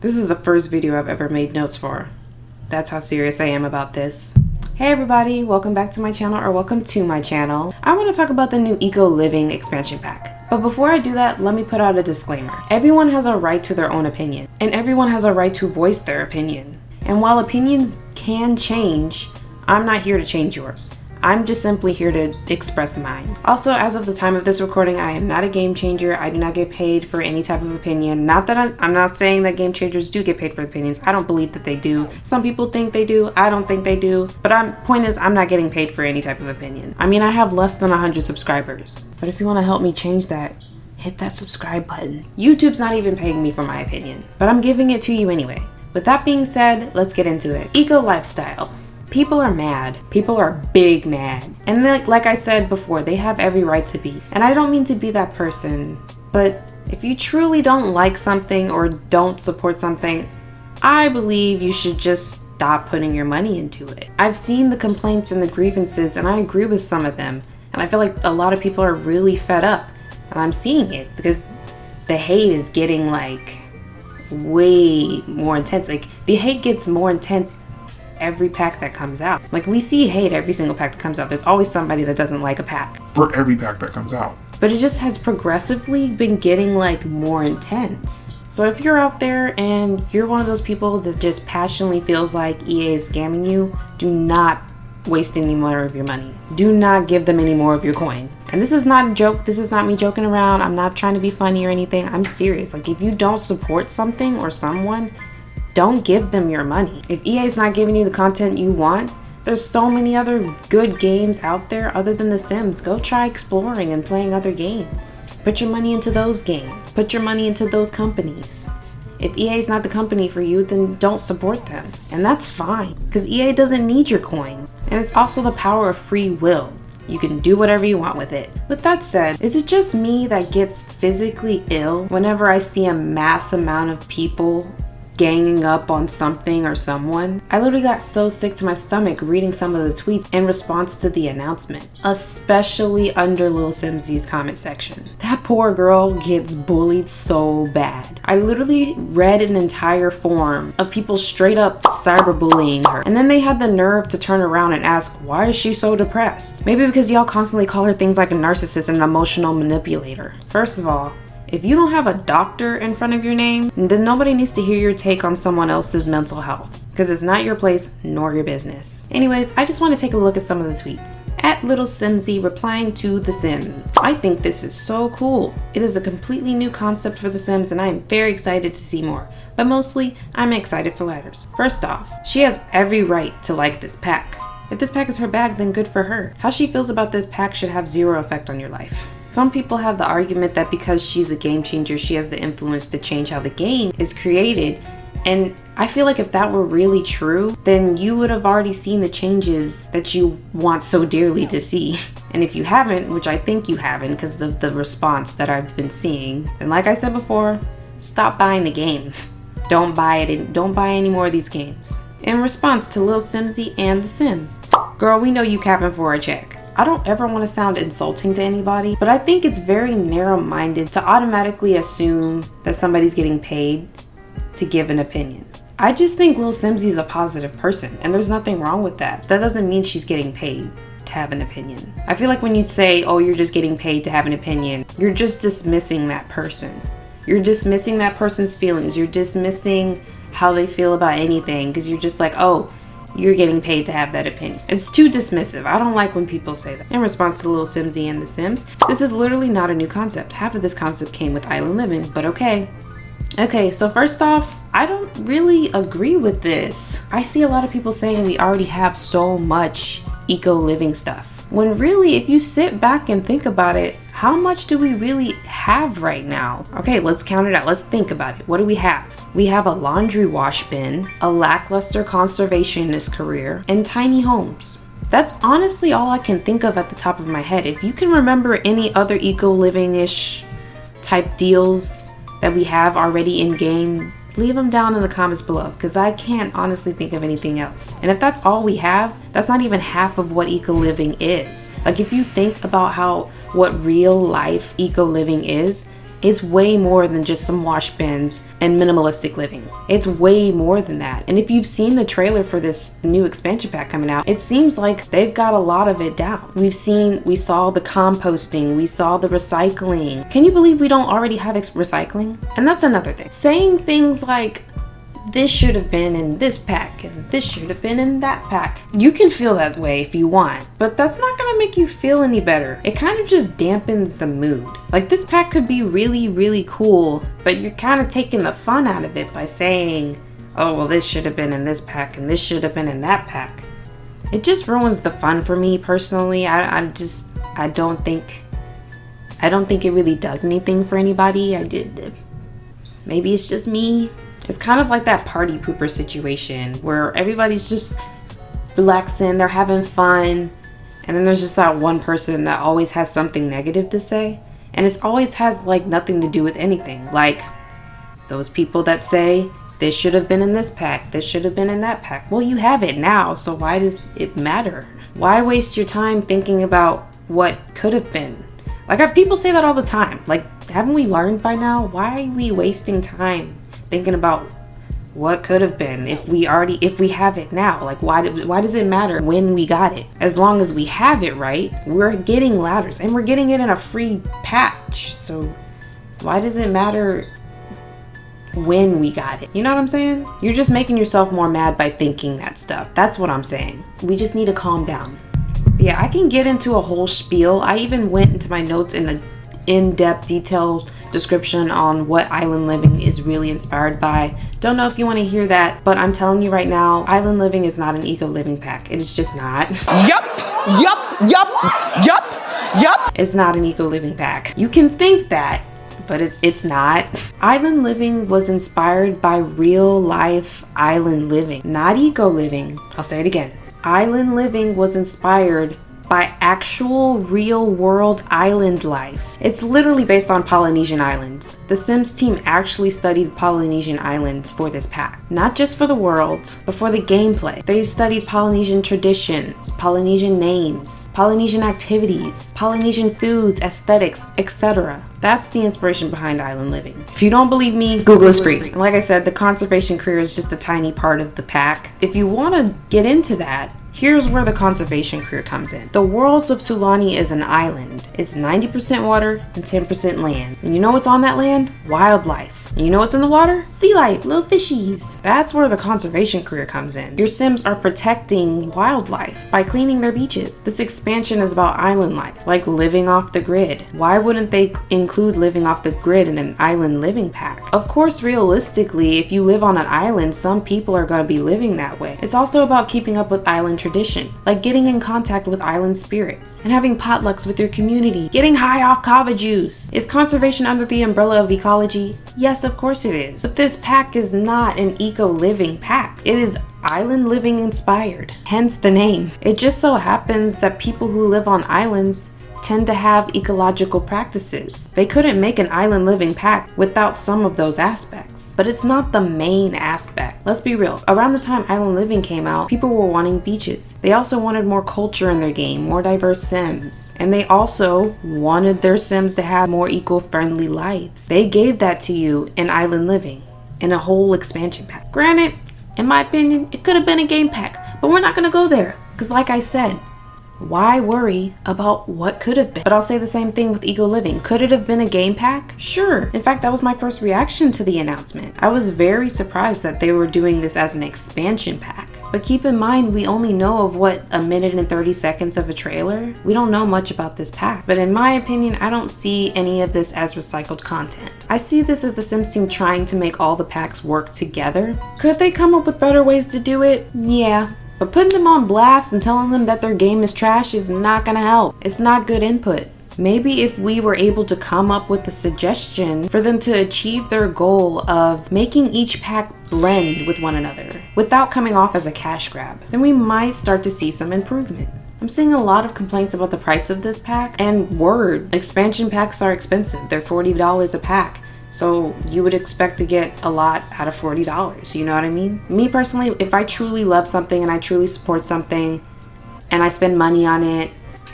This is the first video I've ever made notes for. That's how serious I am about this. Hey everybody, welcome back to my channel, or welcome to my channel. I want to talk about the new Eco Living expansion pack. But before I do that, let me put out a disclaimer. Everyone has a right to their own opinion, and everyone has a right to voice their opinion. And while opinions can change, I'm not here to change yours. I'm just simply here to express mine. Also, as of the time of this recording, I am not a game changer. I do not get paid for any type of opinion. Not that I'm not saying that game changers do get paid for opinions. I don't believe that they do. Some people think they do. I don't think they do. But point is, I'm not getting paid for any type of opinion. I mean, I have less than 100 subscribers. But if you want to help me change that, hit that subscribe button. YouTube's not even paying me for my opinion, but I'm giving it to you anyway. With that being said, let's get into it. Eco lifestyle. People are mad. People are big mad. And like I said before, they have every right to be. And I don't mean to be that person, but if you truly don't like something or don't support something, I believe you should just stop putting your money into it. I've seen the complaints and the grievances, and I agree with some of them. And I feel like a lot of people are really fed up. And I'm seeing it because the hate is getting like way more intense. Like the hate gets more intense every pack that comes out. Like we see hate every single pack that comes out. There's always somebody that doesn't like a pack. For every pack that comes out. But it just has progressively been getting like more intense. So if you're out there and you're one of those people that just passionately feels like EA is scamming you, do not waste any more of your money. Do not give them any more of your coin. And this is not a joke. This is not me joking around. I'm not trying to be funny or anything. I'm serious. Like if you don't support something or someone, don't give them your money. If EA is not giving you the content you want, there's so many other good games out there other than The Sims. Go try exploring and playing other games. Put your money into those games. Put your money into those companies. If EA is not the company for you, then don't support them. And that's fine, because EA doesn't need your coin. And it's also the power of free will. You can do whatever you want with it. With that said, is it just me that gets physically ill whenever I see a mass amount of people ganging up on something or someone? I literally got so sick to my stomach reading some of the tweets in response to the announcement, especially under Lil Simsy's comment section. That poor girl gets bullied so bad. I literally read an entire forum of people straight up cyberbullying her, and then they had the nerve to turn around and ask, why is she so depressed? Maybe because y'all constantly call her things like a narcissist and an emotional manipulator. First of all, if you don't have a doctor in front of your name, then nobody needs to hear your take on someone else's mental health, because it's not your place nor your business. Anyways, I just want to take a look at some of the tweets. At Little Simsy replying to The Sims. I think this is so cool. It is a completely new concept for The Sims, and I am very excited to see more. But mostly, I'm excited for Ladders. First off, she has every right to like this pack. If this pack is her bag, then good for her. How she feels about this pack should have zero effect on your life. Some people have the argument that because she's a game changer, she has the influence to change how the game is created. And I feel like if that were really true, then you would have already seen the changes that you want so dearly to see. And if you haven't, which I think you haven't because of the response that I've been seeing, then like I said before, stop buying the game. Don't buy it and don't buy any more of these games. In response to Lil Simsy and The Sims. Girl, we know you capping for a check. I don't ever want to sound insulting to anybody, but I think it's very narrow-minded to automatically assume that somebody's getting paid to give an opinion. I just think Lil Simsy's a positive person, and there's nothing wrong with that. That doesn't mean she's getting paid to have an opinion. I feel like when you say, oh, you're just getting paid to have an opinion, you're just dismissing that person. You're dismissing that person's feelings. You're dismissing how they feel about anything because you're just like, oh, you're getting paid to have that opinion. It's too dismissive. I don't like when people say that. In response to Lil Simsy and The Sims, this is literally not a new concept. Half of this concept came with Island Living, but okay. Okay, so first off, I don't really agree with this. I see a lot of people saying we already have so much eco living stuff. When really, if you sit back and think about it, how much do we really have right now? Okay, let's count it out. Let's think about it. What do we have? We have a laundry wash bin, a lackluster conservationist career, and tiny homes. That's honestly all I can think of at the top of my head. If you can remember any other eco-living-ish type deals that we have already in game, leave them down in the comments below, because I can't honestly think of anything else. And if that's all we have, that's not even half of what eco-living is. Like if you think about what real life eco-living is, It's way more than just some wash bins and minimalistic living. It's way more than that. And if you've seen the trailer for this new expansion pack coming out, it seems like they've got a lot of it down. We saw the composting, we saw the recycling. Can you believe we don't already have recycling? And that's another thing. Saying things like, this should have been in this pack and this should have been in that pack. You can feel that way if you want, but that's not gonna make you feel any better. It kind of just dampens the mood. Like, this pack could be really, really cool, but you're kind of taking the fun out of it by saying, oh, well, this should have been in this pack and this should have been in that pack. It just ruins the fun for me personally. I don't think it really does anything for anybody. Maybe it's just me. It's kind of like that party pooper situation where everybody's just relaxing, they're having fun, and then there's just that one person that always has something negative to say, and it always has like nothing to do with anything. Like those people that say, this should have been in this pack, this should have been in that pack. Well, you have it now, so why does it matter? Why waste your time thinking about what could have been? Like, people say that all the time. Like, haven't we learned by now? Why are we wasting time thinking about what could have been if we have it now? Like, why does it matter when we got it? As long as we have it, right? We're getting ladders and we're getting it in a free patch. So why does it matter when we got it? You know what I'm saying? You're just making yourself more mad by thinking that stuff. That's what I'm saying. We just need to calm down. But yeah, I can get into a whole spiel. I even went into my notes in the in-depth detailed description on what Island Living is really inspired by. Don't know if you want to hear that, but I'm telling you right now, Island Living is not an eco living pack. It is just not. Yup. It's not an eco living pack. You can think that, but it's not. Island Living was inspired by real life island living, not eco living. I'll say it again. Island Living was inspired by actual real world island life. It's literally based on Polynesian islands. The Sims team actually studied Polynesian islands for this pack. Not just for the world, but for the gameplay. They studied Polynesian traditions, Polynesian names, Polynesian activities, Polynesian foods, aesthetics, etc. That's the inspiration behind Island Living. If you don't believe me, Google is free. Like I said, the conservation career is just a tiny part of the pack. If you want to get into that, here's where the conservation career comes in. The Worlds of Sulani is an island. It's 90% water and 10% land. And you know what's on that land? Wildlife. And you know what's in the water? Sea life, little fishies. That's where the conservation career comes in. Your Sims are protecting wildlife by cleaning their beaches. This expansion is about island life, like living off the grid. Why wouldn't they include living off the grid in an island living pack? Of course, realistically, if you live on an island, some people are going to be living that way. It's also about keeping up with island tradition, like getting in contact with island spirits and having potlucks with your community, getting high off kava juice. Is conservation under the umbrella of ecology? Yes, of course it is. But this pack is not an eco-living pack. It is island living inspired, hence the name. It just so happens that people who live on islands tend to have ecological practices. They couldn't make an island living pack without some of those aspects. But it's not the main aspect. Let's be real. Around the time Island Living came out, people were wanting beaches. They also wanted more culture in their game, more diverse Sims. And they also wanted their Sims to have more eco-friendly lives. They gave that to you in Island Living, in a whole expansion pack. Granted, in my opinion, it could have been a game pack, but we're not gonna go there. Because like I said, why worry about what could have been? But I'll say the same thing with Eco Living. Could it have been a game pack? Sure. In fact, that was my first reaction to the announcement. I was very surprised that they were doing this as an expansion pack. But keep in mind, we only know of what, 1 minute and 30 seconds of a trailer? We don't know much about this pack. But in my opinion, I don't see any of this as recycled content. I see this as the Sims team trying to make all the packs work together. Could they come up with better ways to do it? Yeah. But putting them on blast and telling them that their game is trash is not gonna help. It's not good input. Maybe if we were able to come up with a suggestion for them to achieve their goal of making each pack blend with one another without coming off as a cash grab, then we might start to see some improvement. I'm seeing a lot of complaints about the price of this pack, and word, expansion packs are expensive. They're $40 a pack. So you would expect to get a lot out of $40, you know what I mean? Me personally, if I truly love something and I truly support something and I spend money on it,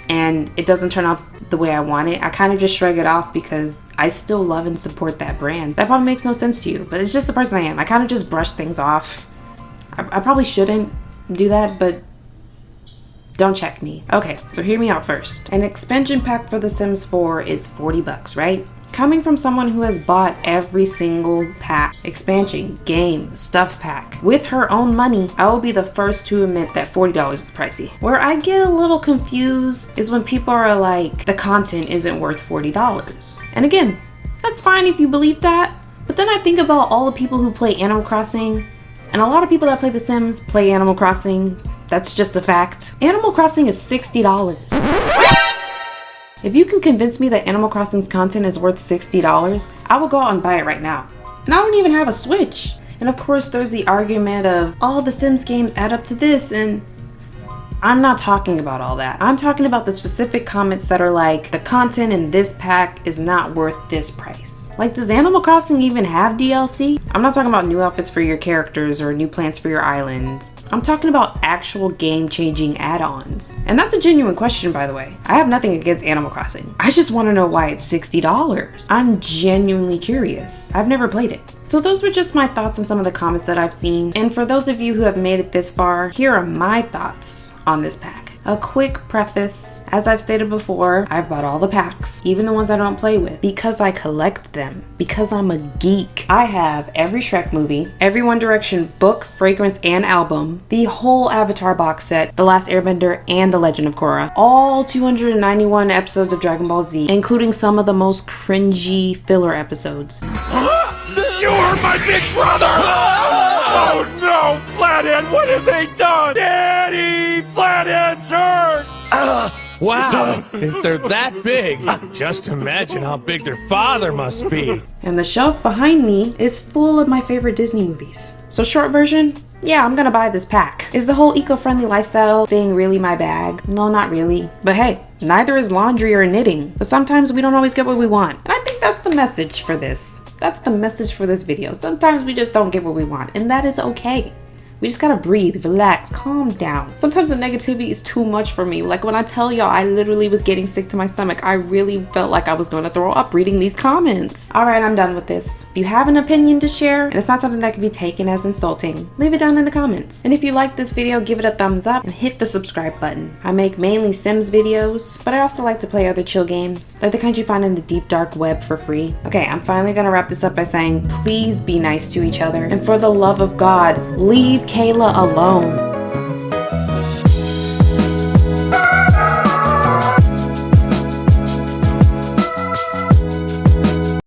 and it doesn't turn out the way I want it, I kind of just shrug it off because I still love and support that brand. That probably makes no sense to you, but it's just the person I am. I kind of just brush things off. I probably shouldn't do that, but don't check me. Okay, so hear me out first. An expansion pack for The Sims 4 is $40, right? Coming from someone who has bought every single pack, expansion, game, stuff pack, with her own money, I will be the first to admit that $40 is pricey. Where I get a little confused is when people are like, the content isn't worth $40. And again, that's fine if you believe that, but then I think about all the people who play Animal Crossing, and a lot of people that play The Sims play Animal Crossing. That's just a fact. Animal Crossing is $60. If you can convince me that Animal Crossing's content is worth $60, I will go out and buy it right now. And I don't even have a Switch. And of course, there's the argument of all the Sims games add up to this, and I'm not talking about all that. I'm talking about the specific comments that are like, the content in this pack is not worth this price. Like, does Animal Crossing even have DLC? I'm not talking about new outfits for your characters or new plants for your island. I'm talking about actual game-changing add-ons. And that's a genuine question, by the way. I have nothing against Animal Crossing. I just want to know why it's $60. I'm genuinely curious. I've never played it. So those were just my thoughts on some of the comments that I've seen. And for those of you who have made it this far, here are my thoughts on this pack. A quick preface, as I've stated before, I've bought all the packs, even the ones I don't play with, because I collect them, because I'm a geek. I have every Shrek movie, every One Direction book, fragrance, and album, the whole Avatar box set, The Last Airbender, and The Legend of Korra, all 291 episodes of Dragon Ball Z, including some of the most cringy filler episodes. You're my big brother! Oh no, Flathead, what have they done? Daddy, Flathead's hurt! Wow, if they're that big, just imagine how big their father must be. And the shelf behind me is full of my favorite Disney movies. So short version, yeah, I'm gonna buy this pack. Is the whole eco-friendly lifestyle thing really my bag? No, not really. But hey, neither is laundry or knitting. But sometimes we don't always get what we want. And I think that's the message for this. That's the message for this video. Sometimes we just don't get what we want, and that is okay. We just gotta breathe, relax, calm down. Sometimes the negativity is too much for me. Like when I tell y'all I literally was getting sick to my stomach, I really felt like I was gonna throw up reading these comments. All right, I'm done with this. If you have an opinion to share, and it's not something that can be taken as insulting, leave it down in the comments. And if you like this video, give it a thumbs up and hit the subscribe button. I make mainly Sims videos, but I also like to play other chill games, like the kind you find in the deep dark web for free. Okay, I'm finally gonna wrap this up by saying, please be nice to each other. And for the love of God, leave Kayla alone.